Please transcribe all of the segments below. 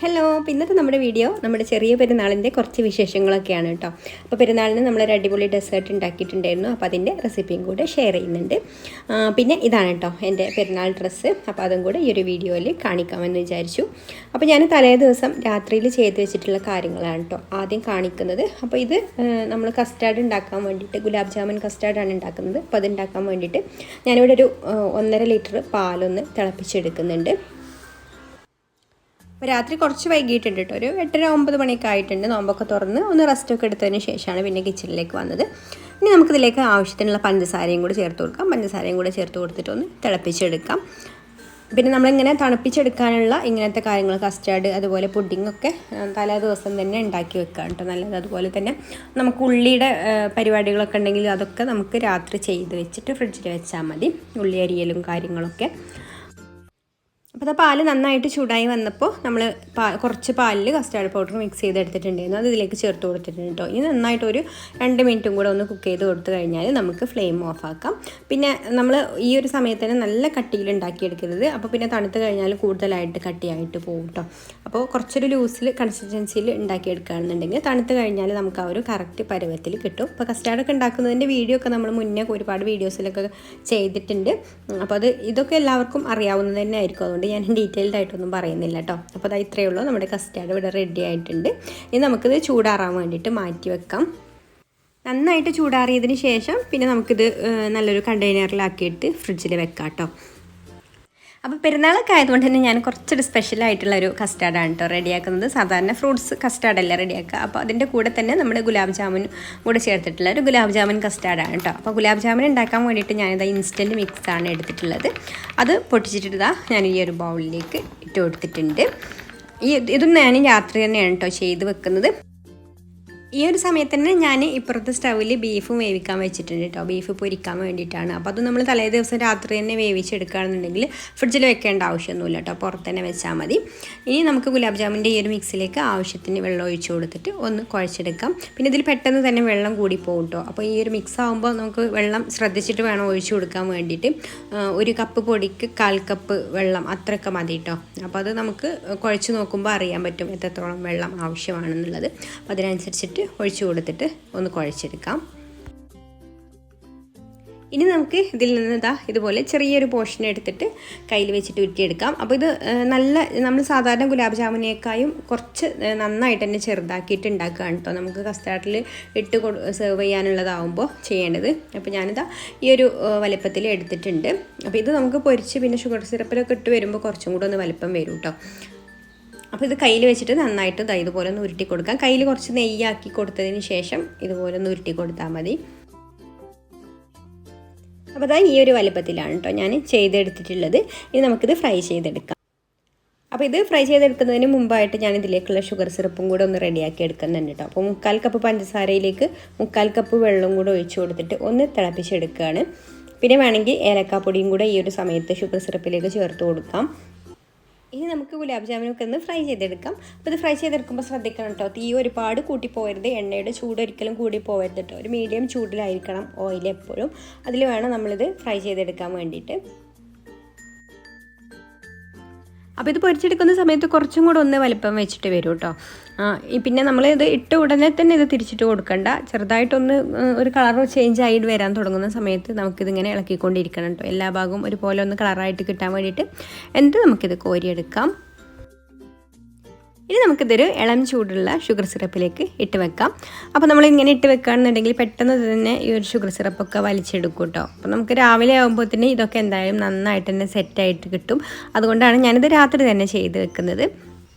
Hello, ഇന്നത്തെ നമ്മുടെ video നമ്മുടെ ചെറിയ പെരുന്നാളിൻ്റെ കുറച്ച് വിശേഷങ്ങളൊക്കെയാണ് കേട്ടോ. അപ്പോൾ പെരുന്നാളിന് നമ്മളൊരു അടിപൊളി ഡെസേർട്ട് ഉണ്ടാക്കിയിട്ടുണ്ടായിരുന്നു. അപ്പോൾ അതിൻ്റെ റെസിപ്പിയും കൂടെ ഷെയർ ചെയ്യുന്നുണ്ട്. പിന്നെ ഇതാണ് കേട്ടോ എൻ്റെ പെരുന്നാൾ ഡ്രസ്സ്. അപ്പോൾ അതും കൂടെ ഈ ഒരു വീഡിയോയിൽ കാണിക്കാമെന്ന് വിചാരിച്ചു. അപ്പോൾ ഞാൻ തലേ ദിവസം രാത്രിയിൽ ചെയ്ത് വെച്ചിട്ടുള്ള കാര്യങ്ങളാണ് കേട്ടോ ആദ്യം കാണിക്കുന്നത്. അപ്പോൾ ഇത് നമ്മൾ കസ്റ്റാർഡ് ഉണ്ടാക്കാൻ വേണ്ടിയിട്ട് ഗുലാബ് ജാമുൻ കസ്റ്റാർഡാണ് ഉണ്ടാക്കുന്നത്. അപ്പോൾ അത് ഉണ്ടാക്കാൻ വേണ്ടിയിട്ട് ഞാനിവിടെ ഒരു 1.5 ലിറ്റർ പാലൊന്ന് തിളപ്പിച്ചെടുക്കുന്നുണ്ട്. അപ്പോൾ രാത്രി കുറച്ച് വൈകിയിട്ടുണ്ട് കേട്ടോ, ഒരു 8:30-9 മണിയൊക്കെ ആയിട്ടുണ്ട്. നോമ്പൊക്കെ തുറന്ന് ഒന്ന് റെസ്റ്റൊക്കെ എടുത്തതിന് ശേഷമാണ് പിന്നെ കിച്ചണിലേക്ക് വന്നത്. ഇനി നമുക്കിതിലേക്ക് ആവശ്യത്തിനുള്ള പഞ്ചസാരയും കൂടെ ചേർത്ത് കൊടുക്കാം. പഞ്ചസാരയും കൂടെ ചേർത്ത് കൊടുത്തിട്ട് ഒന്ന് തിളപ്പിച്ചെടുക്കാം. പിന്നെ നമ്മളിങ്ങനെ തണുപ്പിച്ചെടുക്കാനുള്ള ഇങ്ങനത്തെ കാര്യങ്ങൾ കസ്റ്റാർഡ് അതുപോലെ പുഡിങ്ങൊക്കെ തലേ ദിവസം തന്നെ ഉണ്ടാക്കി വെക്കാം കേട്ടോ നല്ലത്. അതുപോലെ തന്നെ നമുക്ക് ഉള്ളിയുടെ പരിപാടികളൊക്കെ ഉണ്ടെങ്കിൽ അതൊക്കെ നമുക്ക് രാത്രി ചെയ്ത് വെച്ചിട്ട് ഫ്രിഡ്ജിൽ വെച്ചാൽ മതി, ഉള്ളി അരിയലും കാര്യങ്ങളൊക്കെ. അപ്പോൾ അത് പാല് നന്നായിട്ട് ചൂടായി വന്നപ്പോൾ നമ്മൾ കുറച്ച് പാലിൽ കസ്റ്റാർഡ് പൗഡർ മിക്സ് ചെയ്തെടുത്തിട്ടുണ്ടായിരുന്നു. അത് ഇതിലേക്ക് ചേർത്ത് കൊടുത്തിട്ടുണ്ട് കേട്ടോ. ഇനി നന്നായിട്ട് ഒരു 2 മിനിറ്റും കൂടെ ഒന്ന് കുക്ക് ചെയ്ത് കൊടുത്തു കഴിഞ്ഞാൽ നമുക്ക് ഫ്ലെയിം ഓഫ് ആക്കാം. പിന്നെ നമ്മൾ ഈ ഒരു സമയത്ത് തന്നെ നല്ല കട്ടിയിൽ ഉണ്ടാക്കിയെടുക്കരുത്. അപ്പോൾ പിന്നെ തണുത്ത് കഴിഞ്ഞാൽ കൂടുതലായിട്ട് കട്ടിയായിട്ട് പോകും കേട്ടോ. അപ്പോൾ കുറച്ചൊരു ലൂസിൽ കൺസിസ്റ്റൻസിയിൽ ഉണ്ടാക്കിയെടുക്കുകയാണെന്നുണ്ടെങ്കിൽ തണുത്ത് കഴിഞ്ഞാൽ നമുക്ക് ആ ഒരു കറക്റ്റ് പരുവത്തിൽ കിട്ടും. അപ്പോൾ കസ്റ്റാർഡൊക്കെ ഉണ്ടാക്കുന്നതിൻ്റെ വീഡിയോ ഒക്കെ നമ്മൾ മുന്നേ ഒരുപാട് വീഡിയോസിലൊക്കെ ചെയ്തിട്ടുണ്ട്. അപ്പോൾ ഇതൊക്കെ എല്ലാവർക്കും അറിയാവുന്നത് തന്നെ ആയിരിക്കും. അതുകൊണ്ട് ഞാൻ ഡീറ്റെയിൽഡ് ആയിട്ടൊന്നും പറയുന്നില്ല കേട്ടോ. അപ്പോൾ അത് ഇത്രയേ ഉള്ളൂ. നമ്മുടെ കസ്റ്റാർഡ് ഇവിടെ റെഡി ആയിട്ടുണ്ട്. ഇനി നമുക്കിത് ചൂടാറാൻ വേണ്ടിയിട്ട് മാറ്റി വെക്കാം. നന്നായിട്ട് ചൂടാറിയതിന് ശേഷം പിന്നെ നമുക്കിത് നല്ലൊരു കണ്ടെയ്നറിലാക്കിയിട്ട് ഫ്രിഡ്ജിൽ വെക്കാം കേട്ടോ. അപ്പോൾ പെരുന്നാളൊക്കെ ആയതുകൊണ്ട് തന്നെ ഞാൻ കുറച്ചൊരു സ്പെഷ്യലായിട്ടുള്ളൊരു കസ്റ്റാർഡാണ് കേട്ടോ റെഡിയാക്കുന്നത്. സാധാരണ ഫ്രൂട്ട്സ് കസ്റ്റാർഡല്ല റെഡിയാക്കുക. അപ്പോൾ അതിൻ്റെ കൂടെ തന്നെ നമ്മുടെ ഗുലാബ് ജാമുൻ കൂടെ ചേർത്തിട്ടുള്ള ഒരു ഗുലാബ് ജാമുൻ കസ്റ്റാർഡാണ് കേട്ടോ. അപ്പോൾ ഗുലാബ് ജാമുൻ ഉണ്ടാക്കാൻ വേണ്ടിയിട്ട് ഞാനിതാ ഇൻസ്റ്റൻറ്റ് മിക്സാണ് എടുത്തിട്ടുള്ളത്. അത് പൊട്ടിച്ചിട്ടിതാ ഞാൻ ഈ ഒരു ബൗളിലേക്ക് ഇട്ട് കൊടുത്തിട്ടുണ്ട്. ഇതും ഞാൻ രാത്രി തന്നെയാണ് കേട്ടോ ചെയ്ത് വെക്കുന്നത്. ഈ ഒരു സമയത്ത് തന്നെ ഞാൻ ഇപ്പുറത്തെ സ്റ്റൗവിൽ ബീഫും വേവിക്കാൻ വെച്ചിട്ടുണ്ട് കേട്ടോ, ബീഫ് പൊരിക്കാൻ വേണ്ടിയിട്ടാണ്. അപ്പോൾ അത് നമ്മൾ തലേ ദിവസം രാത്രി തന്നെ വേവിച്ചെടുക്കുകയാണെന്നുണ്ടെങ്കിൽ ഫ്രിഡ്ജിൽ വെക്കേണ്ട ആവശ്യമൊന്നുമില്ല കേട്ടോ, പുറത്ത് തന്നെ വെച്ചാൽ മതി. ഇനി നമുക്ക് ഗുലാബ് ജാമുൻ്റെ ഈ ഒരു മിക്സിലേക്ക് ആവശ്യത്തിന് വെള്ളം ഒഴിച്ച് കൊടുത്തിട്ട് ഒന്ന് കുഴച്ചെടുക്കാം. പിന്നെ ഇതിൽ പെട്ടെന്ന് തന്നെ വെള്ളം കൂടി പോകും കേട്ടോ. അപ്പോൾ ഈ ഒരു മിക്സ് ആകുമ്പോൾ നമുക്ക് വെള്ളം ശ്രദ്ധിച്ചിട്ട് വേണം ഒഴിച്ചു കൊടുക്കാൻ വേണ്ടിയിട്ട്. 1 കപ്പ് പൊടിക്ക് 1/4 കപ്പ് വെള്ളം അത്രയൊക്കെ മതി കേട്ടോ. അപ്പോൾ അത് നമുക്ക് കുഴച്ച് നോക്കുമ്പോൾ അറിയാൻ പറ്റും എത്രത്തോളം വെള്ളം ആവശ്യമാണെന്നുള്ളത്. അപ്പോൾ അതിനനുസരിച്ചിട്ട് ഒഴിച്ചു കൊടുത്തിട്ട് ഒന്ന് കുഴച്ചെടുക്കാം. ഇനി നമുക്ക് ഇതിൽ നിന്ന് ഇതുപോലെ ചെറിയൊരു പോർഷൻ എടുത്തിട്ട് കയ്യിൽ വെച്ചിട്ട് ഉരുട്ടിയെടുക്കാം. അപ്പോൾ ഇത് നമ്മൾ സാധാരണ ഗുലാബ് ജാമുനേക്കായും കുറച്ച് നന്നായിട്ട് തന്നെ ചെറുതാക്കിയിട്ട് ഉണ്ടാക്കുകയാണ് കേട്ടോ. നമുക്ക് കസ്റ്റാർഡിൽ ഇട്ട് സെർവ് ചെയ്യാനുള്ളതാവുമ്പോൾ ചെയ്യേണ്ടത്. അപ്പോൾ ഞാനിതാ ഈ ഒരു വലിപ്പത്തിൽ എടുത്തിട്ടുണ്ട്. അപ്പോൾ ഇത് നമുക്ക് പൊരിച്ച് പിന്നെ ഷുഗർ സിറപ്പിലൊക്കെ ഇട്ട് വരുമ്പോൾ കുറച്ചും കൂടെ ഒന്ന് വലിപ്പം വരും കേട്ടോ. അപ്പോൾ ഇത് കയ്യിൽ വെച്ചിട്ട് നന്നായിട്ട് ഇതുപോലെ ഒന്ന് ഉരുട്ടി കൊടുക്കാം. കയ്യിൽ കുറച്ച് നെയ്യാക്കി കൊടുത്തതിന് ശേഷം ഇതുപോലെ ഒന്ന് ഉരുട്ടി കൊടുത്താൽ മതി. അപ്പോൾ ഈ ഒരു വലുപ്പത്തിലാണ് കേട്ടോ ഞാൻ ചെയ്തെടുത്തിട്ടുള്ളത്. ഇനി നമുക്കിത് ഫ്രൈ ചെയ്തെടുക്കാം. അപ്പോൾ ഇത് ഫ്രൈ ചെയ്തെടുക്കുന്നതിന് മുമ്പായിട്ട് ഞാൻ ഇതിലേക്കുള്ള ഷുഗർ സിറപ്പും കൂടെ ഒന്ന് റെഡിയാക്കി എടുക്കുന്നുണ്ട് കേട്ടോ. അപ്പോൾ 1/4 കപ്പ് പഞ്ചസാരയിലേക്ക് 1/4 കപ്പ് വെള്ളം കൂടെ ഒഴിച്ച് കൊടുത്തിട്ട് ഒന്ന് തിളപ്പിച്ചെടുക്കുകയാണ്. പിന്നെ വേണമെങ്കിൽ ഏലക്കാപ്പൊടിയും കൂടെ ഈ ഒരു സമയത്ത് ഷുഗർ സിറപ്പിലേക്ക് ചേർത്ത് കൊടുക്കാം. ഇനി നമുക്ക് ഗുലാബ് ജാമുനൊക്കെ ഒന്ന് ഫ്രൈ ചെയ്തെടുക്കാം. അപ്പോൾ ഇത് ഫ്രൈ ചെയ്തെടുക്കുമ്പോൾ ശ്രദ്ധിക്കണം കേട്ടോ, തീ ഒരുപാട് കൂട്ടി പോകരുത്, എണ്ണയുടെ ചൂട് ഒരിക്കലും കൂടി പോകരുത് കേട്ടോ. ഒരു മീഡിയം ചൂടിലായിരിക്കണം ഓയിൽ എപ്പോഴും. അതിൽ വേണം നമ്മളിത് ഫ്രൈ ചെയ്തെടുക്കാൻ വേണ്ടിയിട്ട്. അപ്പോൾ ഇത് പൊരിച്ചെടുക്കുന്ന സമയത്ത് കുറച്ചും കൂടെ ഒന്ന് വലിപ്പം വെച്ചിട്ട് വരും കേട്ടോ. പിന്നെ നമ്മളിത് ഇട്ട ഉടനെ തന്നെ ഇത് തിരിച്ചിട്ട് കൊടുക്കണ്ട. ചെറുതായിട്ടൊന്ന് ഒരു കളർ ചേഞ്ച് ആയിട്ട് വരാൻ തുടങ്ങുന്ന സമയത്ത് നമുക്കിതിങ്ങനെ ഇളക്കിക്കൊണ്ടിരിക്കണം കേട്ടോ. എല്ലാ ഭാഗവും ഒരുപോലെ ഒന്ന് കളറായിട്ട് കിട്ടാൻ വേണ്ടിയിട്ട്. എന്നിട്ട് നമുക്കിത് കോരിയെടുക്കാം. ഇനി നമുക്കിതൊരു ഇളം ചൂടുള്ള ഷുഗർ സിറപ്പിലേക്ക് ഇട്ട് വെക്കാം. അപ്പോൾ നമ്മളിങ്ങനെ ഇട്ട് വെക്കുകയാണെന്നുണ്ടെങ്കിൽ പെട്ടെന്ന് തന്നെ ഈ ഒരു ഷുഗർ സിറപ്പൊക്കെ വലിച്ചെടുക്കും കേട്ടോ. അപ്പോൾ നമുക്ക് രാവിലെ ആകുമ്പോൾ തന്നെ ഇതൊക്കെ എന്തായാലും നന്നായിട്ട് തന്നെ സെറ്റായിട്ട് കിട്ടും. അതുകൊണ്ടാണ് ഞാനിത് രാത്രി തന്നെ ചെയ്ത് വെക്കുന്നത്.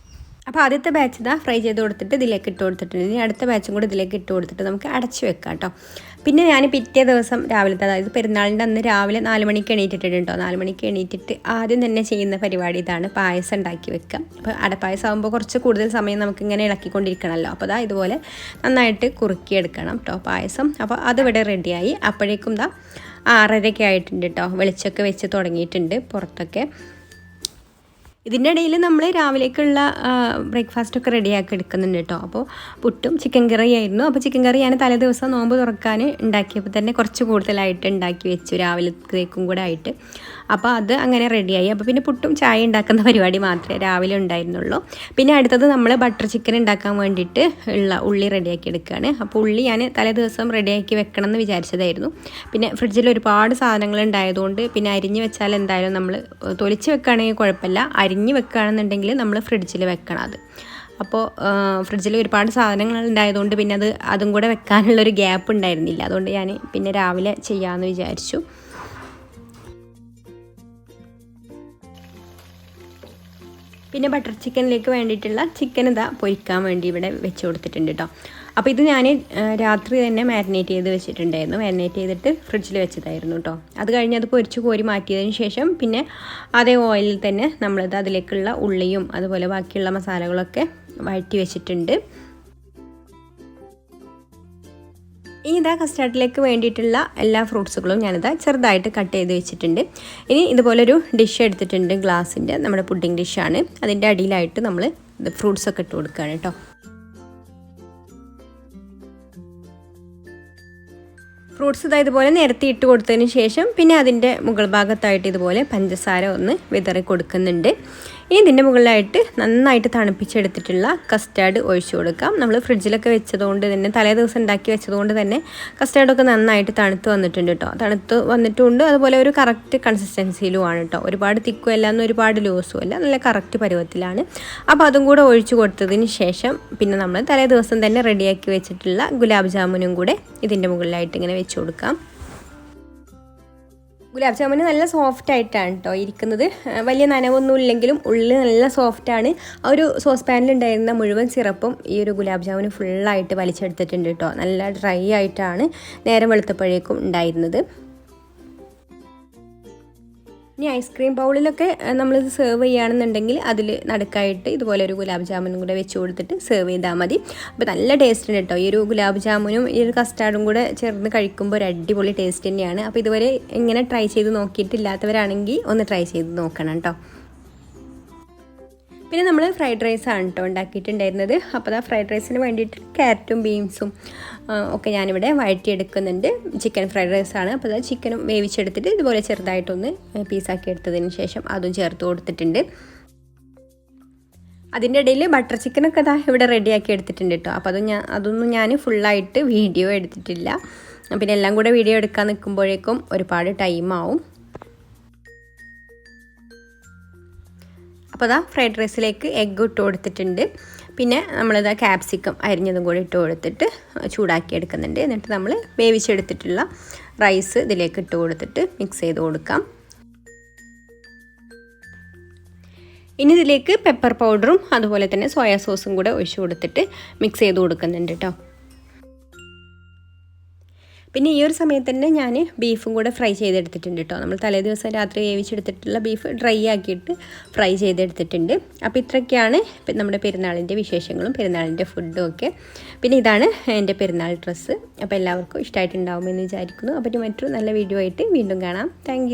അപ്പോൾ ആദ്യത്തെ ബാച്ച് ഫ്രൈ ചെയ്ത് കൊടുത്തിട്ട് ഇതിലേക്ക് ഇട്ട് കൊടുത്തിട്ടുണ്ട്. ഇനി അടുത്ത ബാച്ചും കൂടി ഇതിലേക്ക് ഇട്ട് കൊടുത്തിട്ട് നമുക്ക് അടച്ച് വെക്കാം കേട്ടോ. പിന്നെ ഞാൻ പിറ്റേ ദിവസം രാവിലത്തെ, അതായത് പെരുന്നാളിൻ്റെ അന്ന് രാവിലെ 4 മണിക്ക് എണീറ്റിട്ടുണ്ട് കേട്ടോ. 4 മണിക്ക് എണീറ്റിട്ട് ആദ്യം തന്നെ ചെയ്യുന്ന പരിപാടി ഇതാണ്, പായസം ഉണ്ടാക്കി വെക്കുക. അപ്പോൾ അടപ്പായസം ആകുമ്പോൾ കുറച്ച് കൂടുതൽ സമയം നമുക്കിങ്ങനെ ഇളക്കിക്കൊണ്ടിരിക്കണമല്ലോ. അപ്പോൾ ഇതുപോലെ നന്നായിട്ട് കുറുക്കിയെടുക്കണം കേട്ടോ പായസം. അപ്പോൾ അതിവിടെ റെഡിയായി. അപ്പോഴേക്കും 6:30 ആയിട്ടുണ്ട് കേട്ടോ. വെളിച്ചമൊക്കെ വെച്ച് തുടങ്ങിയിട്ടുണ്ട് പുറത്തൊക്കെ. ഇതിൻ്റെ ഇടയിൽ നമ്മൾ രാവിലേക്കുള്ള ബ്രേക്ക്ഫാസ്റ്റൊക്കെ റെഡിയാക്കി എടുക്കുന്നുണ്ട് കേട്ടോ. അപ്പോൾ പുട്ടും ചിക്കൻ കറി ആയിരുന്നു. അപ്പോൾ ചിക്കൻ കറി ഞാൻ തലേ ദിവസം നോമ്പ് തുറക്കാൻ ഉണ്ടാക്കിയപ്പോൾ തന്നെ കുറച്ച് കൂടുതലായിട്ട് ഉണ്ടാക്കി വെച്ചു, രാവിലത്തേക്കും കൂടെ ആയിട്ട്. അപ്പോൾ അത് അങ്ങനെ റെഡിയായി. അപ്പോൾ പിന്നെ പുട്ടും ചായ ഉണ്ടാക്കുന്ന പരിപാടി മാത്രമേ രാവിലെ ഉണ്ടായിരുന്നുള്ളൂ. പിന്നെ അടുത്തത് നമ്മൾ ബട്ടർ ചിക്കൻ ഉണ്ടാക്കാൻ വേണ്ടിയിട്ട് ഉള്ള ഉള്ളി റെഡിയാക്കി എടുക്കുകയാണ്. അപ്പോൾ ഉള്ളി ഞാൻ തലേ ദിവസം റെഡിയാക്കി വെക്കണം എന്ന് വിചാരിച്ചതായിരുന്നു. പിന്നെ ഫ്രിഡ്ജിൽ ഒരുപാട് സാധനങ്ങൾ ഉണ്ടായതുകൊണ്ട് പിന്നെ അരിഞ്ഞ് വെച്ചാൽ എന്തായാലും നമ്മൾ തൊലിച്ച് വെക്കുകയാണെങ്കിൽ കുഴപ്പമില്ല, അരിഞ്ഞ് വെക്കുകയാണെന്നുണ്ടെങ്കിൽ നമ്മൾ ഫ്രിഡ്ജിൽ വെക്കണം അത്. അപ്പോൾ ഫ്രിഡ്ജിൽ ഒരുപാട് സാധനങ്ങൾ ഉണ്ടായതുകൊണ്ട് പിന്നെ അതും കൂടെ വെക്കാനുള്ളൊരു ഗ്യാപ്പ് ഉണ്ടായിരുന്നില്ല. അതുകൊണ്ട് ഞാൻ പിന്നെ രാവിലെ ചെയ്യാമെന്ന് വിചാരിച്ചു. പിന്നെ ബട്ടർ ചിക്കനിലേക്ക് വേണ്ടിയിട്ടുള്ള ചിക്കൻ പൊരിക്കാൻ വേണ്ടി ഇവിടെ വെച്ച് കൊടുത്തിട്ടുണ്ട് കേട്ടോ. അപ്പോൾ ഇത് ഞാൻ രാത്രി തന്നെ മാരിനേറ്റ് ചെയ്ത് വെച്ചിട്ടുണ്ടായിരുന്നു. മാരിനേറ്റ് ചെയ്തിട്ട് ഫ്രിഡ്ജിൽ വെച്ചതായിരുന്നു കേട്ടോ. അത് കഴിഞ്ഞ് അത് പൊരിച്ച് കോരി മാറ്റിയതിന് ശേഷം പിന്നെ അതേ ഓയിലിൽ തന്നെ നമ്മളത് അതിലേക്കുള്ള ഉള്ളിയും അതുപോലെ ബാക്കിയുള്ള മസാലകളൊക്കെ വഴറ്റി വെച്ചിട്ടുണ്ട്. ഇനി കസ്റ്റാർഡിലേക്ക് വേണ്ടിയിട്ടുള്ള എല്ലാ ഫ്രൂട്ട്സുകളും ചെറുതായിട്ട് കട്ട് ചെയ്ത് വെച്ചിട്ടുണ്ട്. ഇനി ഇതുപോലൊരു ഡിഷ് എടുത്തിട്ടുണ്ട്, ഗ്ലാസിൻ്റെ, നമ്മുടെ പുഡിംഗ് ഡിഷാണ്. അതിൻ്റെ അടിയിലായിട്ട് നമ്മൾ ഫ്രൂട്ട്സൊക്കെ ഇട്ട് കൊടുക്കുകയാണ് കേട്ടോ. ഫ്രൂട്ട്സ് ഇതുപോലെ നിരത്തി ഇട്ട് കൊടുത്തതിന് ശേഷം പിന്നെ അതിൻ്റെ മുകൾ ഭാഗത്തായിട്ട് ഇതുപോലെ പഞ്ചസാര ഒന്ന് വിതറി കൊടുക്കുന്നുണ്ട്. ഇനി ഇതിൻ്റെ മുകളിലായിട്ട് നന്നായിട്ട് തണുപ്പിച്ചെടുത്തിട്ടുള്ള കസ്റ്റാർഡ് ഒഴിച്ചു കൊടുക്കാം. നമ്മൾ ഫ്രിഡ്ജിലൊക്കെ വെച്ചതുകൊണ്ട് തന്നെ, തലേ ദിവസം ഉണ്ടാക്കി വെച്ചതുകൊണ്ട് തന്നെ കസ്റ്റാർഡൊക്കെ നന്നായിട്ട് തണുത്ത് വന്നിട്ടുണ്ട് കേട്ടോ. തണുത്ത് വന്നിട്ടുണ്ട്, അതുപോലെ ഒരു കറക്റ്റ് കൺസിസ്റ്റൻസിയിലുമാണ് കേട്ടോ. ഒരുപാട് തിക്കും അല്ല, എന്നാൽ ഒരുപാട് ലൂസും അല്ല, നല്ല കറക്റ്റ് പരുവത്തിലാണ്. അപ്പോൾ അതും കൂടെ ഒഴിച്ചു കൊടുത്തതിന് ശേഷം പിന്നെ നമ്മൾ തലേ ദിവസം തന്നെ റെഡിയാക്കി വെച്ചിട്ടുള്ള ഗുലാബ് ജാമുനും കൂടെ ഇതിൻ്റെ മുകളിലായിട്ട് ഇങ്ങനെ വെച്ച് കൊടുക്കാം. ഗുലാബ് ജാമുന് നല്ല സോഫ്റ്റ് ആയിട്ടാണ് കേട്ടോ ഇരിക്കുന്നത്. വലിയ നനവൊന്നും ഇല്ലെങ്കിലും ഉള്ളിൽ നല്ല സോഫ്റ്റാണ്. ആ ഒരു സോസ് പാനിലുണ്ടായിരുന്ന മുഴുവൻ സിറപ്പും ഈ ഒരു ഗുലാബ് ജാമുന് ഫുള്ളായിട്ട് വലിച്ചെടുത്തിട്ടുണ്ട് കേട്ടോ. നല്ല ഡ്രൈ ആയിട്ടാണ് നേരം വെളുത്തപ്പോഴേക്കും ഉണ്ടായിരുന്നത്. ഇനി ഐസ്ക്രീം ബൗളിലൊക്കെ നമ്മളിത് സെർവ് ചെയ്യുകയാണെന്നുണ്ടെങ്കിൽ അതിൽ നടുക്കായിട്ട് ഇതുപോലെ ഒരു ഗുലാബ് ജാമുനും കൂടെ വെച്ച് കൊടുത്തിട്ട് സെർവ് ചെയ്താൽ മതി. അപ്പോൾ നല്ല ടേസ്റ്റ് ഉണ്ട് കേട്ടോ. ഈ ഒരു ഗുലാബ് ജാമുനും ഈ ഒരു കസ്റ്റാർഡും കൂടെ ചേർന്ന് കഴിക്കുമ്പോൾ ഒരു അടിപൊളി ടേസ്റ്റ് തന്നെയാണ്. അപ്പോൾ ഇതുവരെ ഇങ്ങനെ ട്രൈ ചെയ്ത് നോക്കിയിട്ടില്ലാത്തവരാണെങ്കിൽ ഒന്ന് ട്രൈ ചെയ്ത് നോക്കണം കേട്ടോ. പിന്നെ നമ്മൾ ഫ്രൈഡ് റൈസാണ് കേട്ടോ ഉണ്ടാക്കിയിട്ടുണ്ടായിരുന്നത്. അപ്പോൾ ഫ്രൈഡ് റൈസിന് വേണ്ടിയിട്ട് ക്യാരറ്റും ബീൻസും ഒക്കെ ഞാനിവിടെ വഴറ്റിയെടുക്കുന്നുണ്ട്. ചിക്കൻ ഫ്രൈഡ് റൈസാണ്. അപ്പോൾ ചിക്കനും വേവിച്ചെടുത്തിട്ട് ഇതുപോലെ ചെറുതായിട്ടൊന്ന് പീസാക്കി എടുത്തതിന് ശേഷം അതും ചേർത്ത് കൊടുത്തിട്ടുണ്ട്. അതിൻ്റെ ഇടയിൽ ബട്ടർ ചിക്കനൊക്കെ ഇവിടെ റെഡിയാക്കി എടുത്തിട്ടുണ്ട് കേട്ടോ. അപ്പോൾ അതൊന്നും ഞാൻ ഫുള്ളായിട്ട് വീഡിയോ എടുത്തിട്ടില്ല. പിന്നെ എല്ലാം കൂടെ വീഡിയോ എടുക്കാൻ നിൽക്കുമ്പോഴേക്കും ഒരുപാട് ടൈമാവും. അപ്പോൾ ഫ്രൈഡ് റൈസിലേക്ക് എഗ്ഗ് ഇട്ട് കൊടുത്തിട്ടുണ്ട്. പിന്നെ നമ്മളിത് ക്യാപ്സിക്കം അരിഞ്ഞതും കൂടി ഇട്ട് കൊടുത്തിട്ട് ചൂടാക്കി എടുക്കുന്നുണ്ട്. എന്നിട്ട് നമ്മൾ വേവിച്ചെടുത്തിട്ടുള്ള റൈസ് ഇതിലേക്ക് ഇട്ട് കൊടുത്തിട്ട് മിക്സ് ചെയ്ത് കൊടുക്കാം. ഇനി ഇതിലേക്ക് പെപ്പർ പൗഡറും അതുപോലെ തന്നെ സോയാ സോസും കൂടെ ഒഴിച്ച് കൊടുത്തിട്ട് മിക്സ് ചെയ്ത് കൊടുക്കുന്നുണ്ട് കേട്ടോ. പിന്നെ ഈ ഒരു സമയത്ത് തന്നെ ഞാൻ ബീഫും കൂടെ ഫ്രൈ ചെയ്തെടുത്തിട്ടുണ്ട് കേട്ടോ. നമ്മൾ തലേ ദിവസം രാത്രി വേവിച്ചെടുത്തിട്ടുള്ള ബീഫ് ഡ്രൈ ആക്കിയിട്ട് ഫ്രൈ ചെയ്തെടുത്തിട്ടുണ്ട്. അപ്പോൾ ഇത്രയൊക്കെയാണ് നമ്മുടെ പെരുന്നാളിൻ്റെ വിശേഷങ്ങളും പെരുന്നാളിൻ്റെ ഫുഡും ഒക്കെ. പിന്നെ ഇതാണ് എൻ്റെ പെരുന്നാൾ ഡ്രസ്സ്. അപ്പോൾ എല്ലാവർക്കും ഇഷ്ടമായിട്ടുണ്ടാവുമെന്ന് വിചാരിക്കുന്നു. അപ്പോൾ മറ്റൊരു നല്ല വീഡിയോ ആയിട്ട് വീണ്ടും കാണാം. താങ്ക്